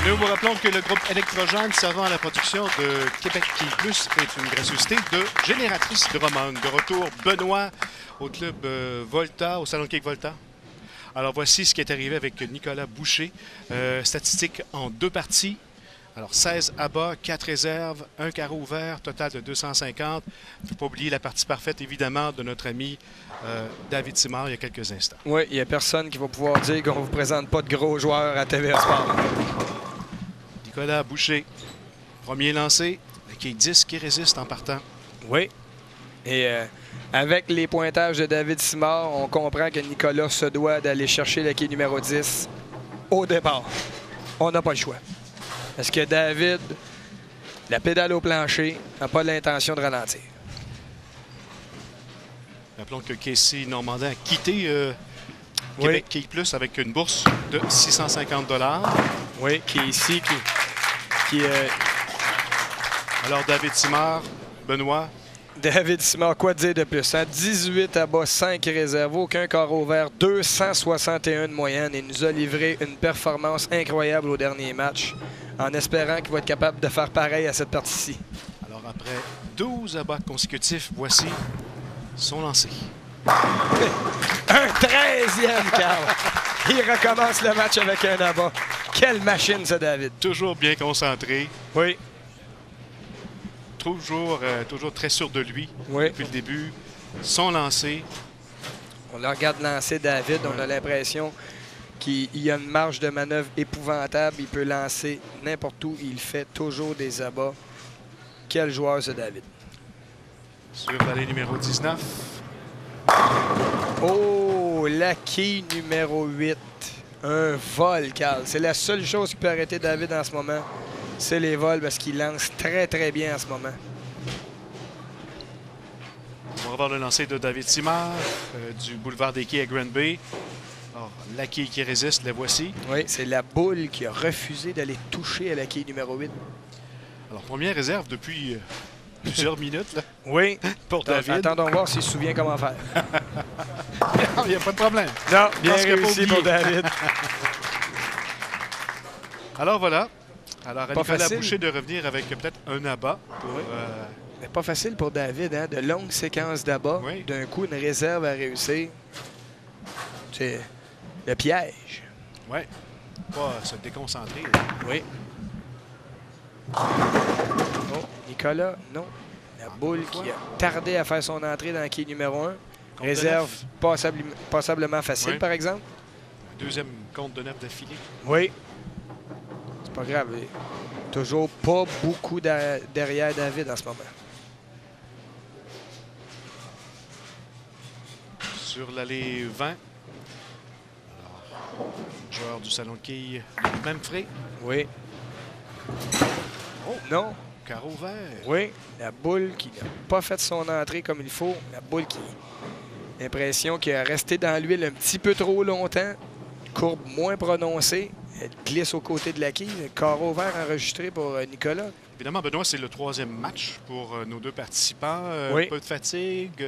Nous vous rappelons que le groupe Électrogène servant à la production de Québec Quai Plus est une gracieuseté de Génératrice de Romane. De retour, Benoît au club Volta, au Salon de Québec Volta. Alors voici ce qui est arrivé avec Nicolas Boucher. Statistique en 2 parties. Alors 16 abats, 4 réserves, 1 carreau ouvert, total de 250. Il ne faut pas oublier la partie parfaite, évidemment, de notre ami David Simard il y a quelques instants. Oui, il n'y a personne qui va pouvoir dire qu'on ne vous présente pas de gros joueurs à TVA Sport. Nicolas Boucher, premier lancé, qui est 10 qui résiste en partant. Oui. Et avec les pointages de David Simard, on comprend que Nicolas se doit d'aller chercher le quai numéro 10 au départ. On n'a pas le choix. Parce que David, la pédale au plancher, n'a pas l'intention de ralentir. Rappelons que Casey Normandin a quitté Québec Quai Plus avec une bourse de 650 $. Oui, qui est ici, Alors David Simard, Benoît. David Simard, quoi dire de plus? Hein? 18 abats, 5 réserves, aucun carreau ouvert, 261 de moyenne et nous a livré une performance incroyable au dernier match en espérant qu'il va être capable de faire pareil à cette partie-ci. Alors après 12 abats consécutifs, voici son lancé. Un 13e, Carl! Il recommence le match avec un abat. Quelle machine, ça, David! Toujours bien concentré. Oui. Toujours très sûr de lui depuis le début. Son lancé. On le regarde lancer David. On a l'impression qu'il y a une marge de manœuvre épouvantable. Il peut lancer n'importe où. Il fait toujours des abats. Quel joueur, ce David? Sur l'allée numéro 19. Oh, la quai numéro 8. Un vol, Carl. C'est la seule chose qui peut arrêter David en ce moment. C'est les vols parce qu'il lance très, très bien en ce moment. On va voir le lancer de David Simard du boulevard des Quais à Grand Bay. Alors, la quai qui résiste, la voici. Oui, c'est la boule qui a refusé d'aller toucher à la quai numéro 8. Alors, première réserve depuis plusieurs minutes. Là, oui. Pour David. Attendons voir s'il se souvient comment faire. Il n'y a pas de problème. Non, bien réussi pour David. Alors voilà. Alors, à Nicolas facile. Boucher de revenir avec peut-être un abat. Mais pas facile pour David, hein? De longues séquences d'abats. Oui. D'un coup, une réserve à réussir. C'est le piège. Oui. Pas se déconcentrer. Oui. Oh, Nicolas, non. La boule qui a tardé à faire son entrée dans le quai numéro 1. Réserve passablement facile, par exemple. Deuxième compte de 9 d'affilée. Oui. C'est pas grave. Toujours pas beaucoup derrière David en ce moment. Sur l'allée 20. Alors, joueur du Salon de Quilles, Manfred. Oui. Oh, non. Carreau vert. Oui. La boule qui n'a pas fait son entrée comme il faut. La boule qui... L'impression qu'il a resté dans l'huile un petit peu trop longtemps. Courbe moins prononcée. Elle glisse aux côtés de la quille. Carreau vert enregistré pour Nicolas. Évidemment, Benoît, c'est le 3e match pour nos 2 participants. Oui. Peu de fatigue,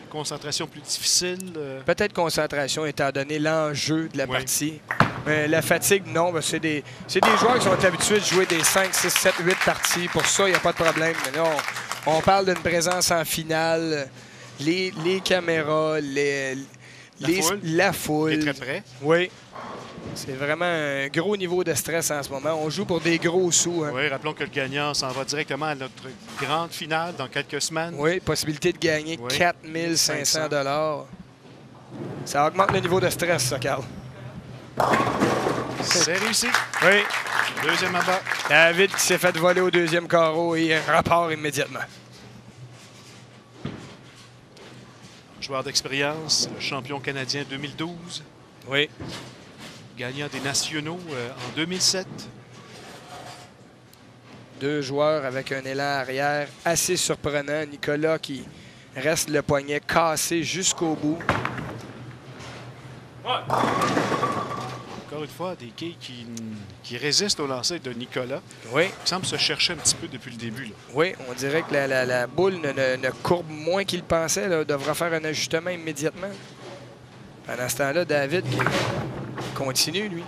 concentration plus difficile. Peut-être concentration étant donné l'enjeu de la partie. Mais la fatigue, non. C'est des joueurs qui sont habitués de jouer des 5, 6, 7, 8 parties. Pour ça, il n'y a pas de problème. Mais là, on parle d'une présence en finale. Les caméras, la foule. Il est très près. Oui. C'est vraiment un gros niveau de stress en ce moment. On joue pour des gros sous. Hein. Oui, rappelons que le gagnant s'en va directement à notre grande finale dans quelques semaines. Oui, possibilité de gagner 4 500 $. Ça augmente le niveau de stress, ça, Carl. C'est réussi. Oui. Deuxième abat. David qui s'est fait voler au deuxième carreau et repart immédiatement. Joueur d'expérience, le champion canadien 2012. Oui. Gagnant des nationaux en 2007. 2 joueurs avec un élan arrière assez surprenant. Nicolas qui reste le poignet cassé jusqu'au bout. Encore une fois, des quilles qui résistent au lancer de Nicolas. Oui. Il semble se chercher un petit peu depuis le début. Là. Oui, on dirait que la boule ne courbe moins qu'il pensait. Là, devra faire un ajustement immédiatement. Pendant ce temps-là, David qui continue, lui.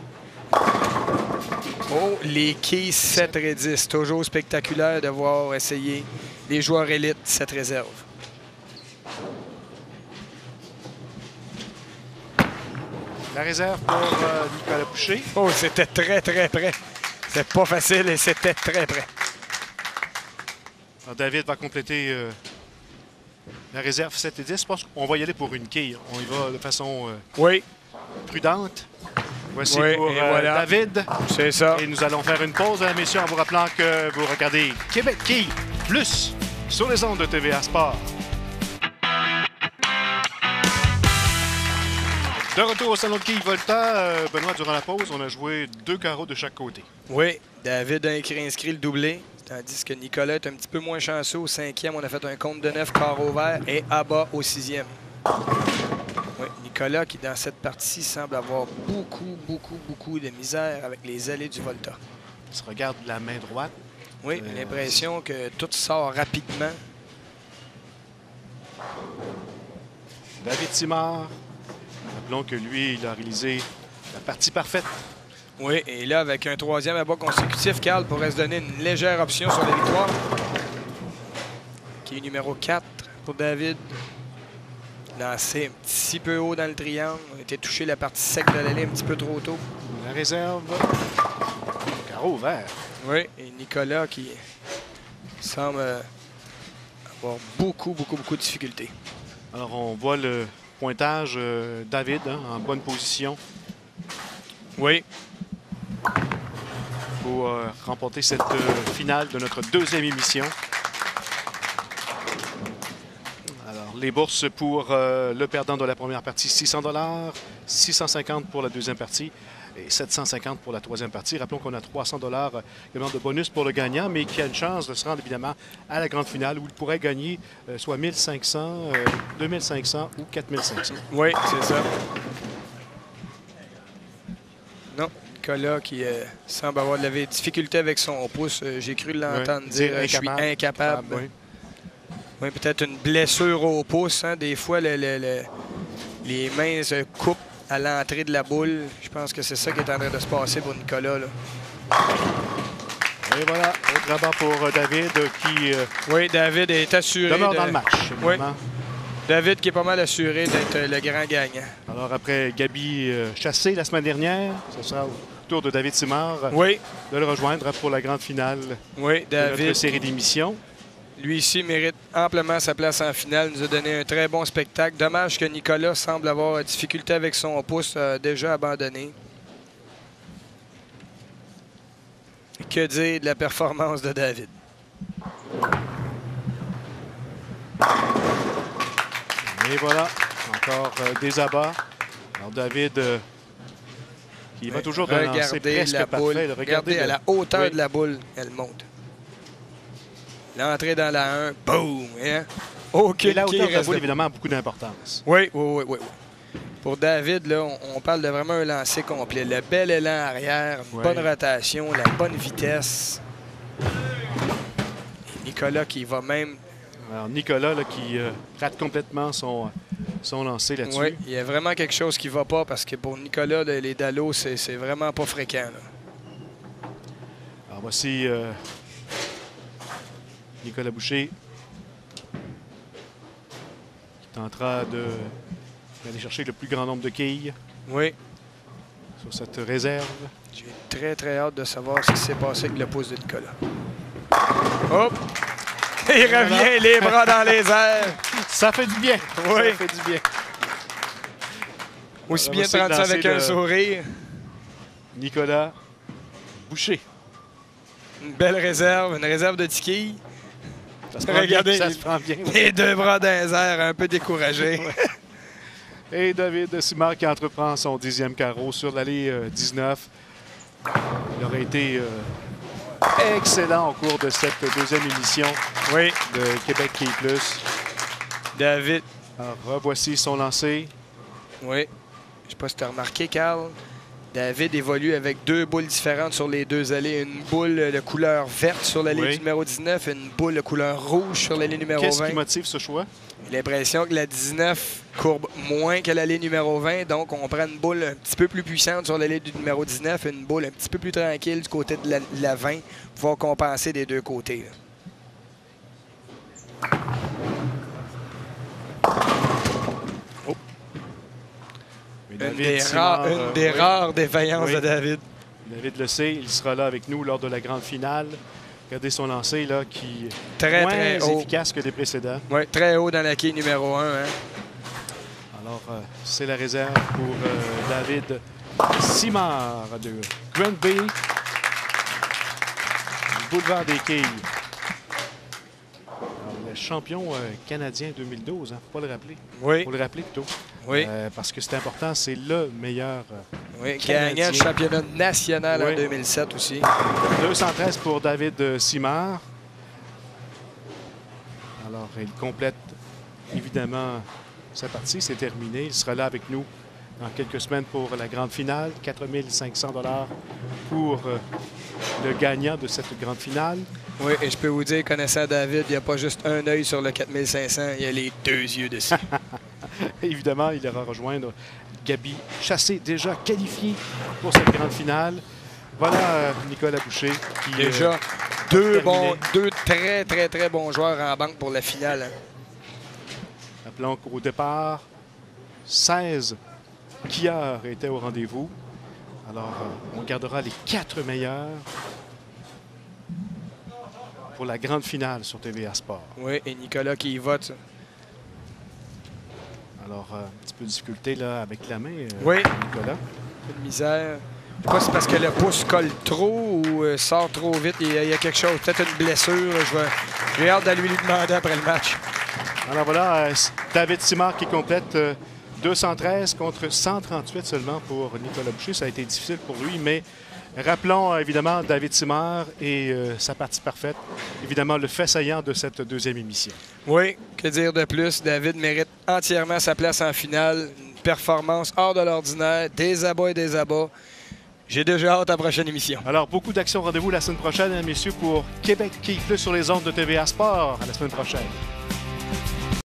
Oh, les keys 7 et 10. Toujours spectaculaire de voir essayer les joueurs élites cette réserve. La réserve pour Nicolas Boucher. Oh, c'était très, très près. C'est pas facile et c'était très près. Alors, David va compléter la réserve 7 et 10. Je pense qu'on va y aller pour une quille. On y va de façon Oui. prudente. Voici Oui, pour et voilà. David. C'est ça. Et nous allons faire une pause, messieurs, en vous rappelant que vous regardez Québec Quille Plus sur les ondes de TVA Sport. De retour au salon de quille Volta, Benoît, durant la pause, on a joué 2 carreaux de chaque côté. Oui, David a inscrit le doublé, tandis que Nicolas est un petit peu moins chanceux. Au 5e, on a fait un compte de 9 carreaux verts et abat au 6e. Oui, Nicolas qui, dans cette partie, semble avoir beaucoup de misère avec les allées du Volta. Il se regarde la main droite. Oui, j'ai l'impression que tout sort rapidement. David Simard. Rappelons que lui, il a réalisé la partie parfaite. Oui, et là, avec un 3e abat consécutif, Carl pourrait se donner une légère option sur la victoire. Qui est numéro 4 pour David. Lancé un petit peu haut dans le triangle. On a été touché la partie sec de l'allée un petit peu trop tôt. La réserve. Carreau vert. Oui, et Nicolas qui semble avoir beaucoup de difficultés. Alors, on voit le pointage David en bonne position. Oui. Pour remporter cette finale de notre 2e émission. Alors, les bourses pour le perdant de la première partie, 600 $, 650 pour la deuxième partie et 750 pour la troisième partie. Rappelons qu'on a 300 $ également de bonus pour le gagnant, mais qui a une chance de se rendre évidemment à la grande finale où il pourrait gagner soit 1500, 2500 ou 4500. Oui, c'est ça. Non, Nicolas qui semble avoir de la difficulté avec son pouce. J'ai cru l'entendre dire « je suis incapable ». Oui. Oui, peut-être une blessure au pouce. Hein. Des fois, les mains se coupent à l'entrée de la boule. Je pense que c'est ça qui est en train de se passer pour Nicolas. Là. Et voilà, autre rabat pour David qui oui, David est assuré. demeure dans le match. Oui. David qui est pas mal assuré d'être le grand gagnant. Alors après Gabi Chassé la semaine dernière, ce sera au tour de David Simard oui. de le rejoindre pour la grande finale oui, David, de notre série d'émissions. Lui ici mérite amplement sa place en finale. Il nous a donné un très bon spectacle. Dommage que Nicolas semble avoir difficulté avec son pouce, déjà abandonné. Que dire de la performance de David? Et voilà, encore des abats. Alors David, qui va toujours d'un lancer presque la parfait. Boule. Regardez à la hauteur de la boule, elle monte. L'entrée dans la 1, boum! Hein? Et la hauteur de la boule, évidemment, a beaucoup d'importance. Oui. Pour David, là, on parle de vraiment un lancer complet. Le bel élan arrière, une bonne rotation, la bonne vitesse. Et Nicolas qui va même... Alors Nicolas là, qui rate complètement son lancer là-dessus. Oui, il y a vraiment quelque chose qui ne va pas parce que pour Nicolas, les dallos, c'est vraiment pas fréquent. Là. Alors voici Nicolas Boucher qui tentera d'aller chercher le plus grand nombre de quilles. Oui. Sur cette réserve. J'ai très hâte de savoir ce qui s'est passé avec le pouce de Nicolas. Hop! Il revient, les bras dans les airs. Ça fait du bien. Oui. Ça fait du bien. Aussi bien de prendre ça avec un sourire. Nicolas Boucher. Une belle réserve, une réserve de tickets. Regardez, ça se prend bien. Les deux bras dans les airs, un peu découragés. Et David Simard qui entreprend son 10e carreau sur l'allée 19. Il aurait été excellent au cours de cette deuxième émission de Québec Quille Plus. David. Alors, revoici son lancer. Oui. Je ne sais pas si tu as remarqué, Carl. David évolue avec 2 boules différentes sur les 2 allées. Une boule de couleur verte sur l'allée du numéro 19 et une boule de couleur rouge sur l'allée numéro 20. Qu'est-ce qui motive ce choix? J'ai l'impression que la 19 courbe moins que l'allée numéro 20. Donc, on prend une boule un petit peu plus puissante sur l'allée du numéro 19 et une boule un petit peu plus tranquille du côté de la 20 pour pouvoir compenser des 2 côtés. Oh. Une des rares défaillances de David. David le sait, il sera là avec nous lors de la grande finale. Regardez son lancer là, qui est très haut. efficace que les précédents. Oui, très haut dans la quille numéro 1. Hein. Alors, c'est la réserve pour David Simard de Granby. Boulevard des Quilles. Alors, le champion canadien 2012, hein, faut pas le rappeler. Oui. Faut le rappeler plutôt. Oui. Parce que c'est important, c'est le meilleur gagnant du championnat national en 2007 aussi. 213 pour David Simard. Alors, il complète évidemment sa partie. C'est terminé. Il sera là avec nous dans quelques semaines pour la grande finale. 4 500 $ pour le gagnant de cette grande finale. Oui, et je peux vous dire, connaissant David, il n'y a pas juste un œil sur le 4500, il y a les 2 yeux dessus. Évidemment, il ira rejoindre Gabi Chassé, déjà qualifié pour cette grande finale. Voilà Nicolas Boucher qui déjà deux très bons joueurs en banque pour la finale. Hein. Rappelons qu'au départ, 16 skieurs étaient au rendez-vous. Alors, on gardera les 4 meilleurs pour la grande finale sur TVA Sport. Oui, et Nicolas qui y vote. Alors, un petit peu de difficulté là, avec la main, oui. Nicolas. Un peu de misère. Je ne sais pas si c'est parce que le pouce colle trop ou sort trop vite. Il y a quelque chose, peut-être une blessure. J'ai hâte d'aller lui demander après le match. Alors voilà, David Simard qui complète 213 contre 138 seulement pour Nicolas Boucher. Ça a été difficile pour lui, mais rappelons évidemment David Simard et sa partie parfaite. Évidemment, le fait saillant de cette deuxième émission. Oui, que dire de plus? David mérite entièrement sa place en finale. Une performance hors de l'ordinaire, des abats et des abats. J'ai déjà hâte à la prochaine émission. Alors, beaucoup d'actions. Rendez-vous la semaine prochaine, messieurs, pour Québec qui plus sur les ondes de TVA Sport. À la semaine prochaine.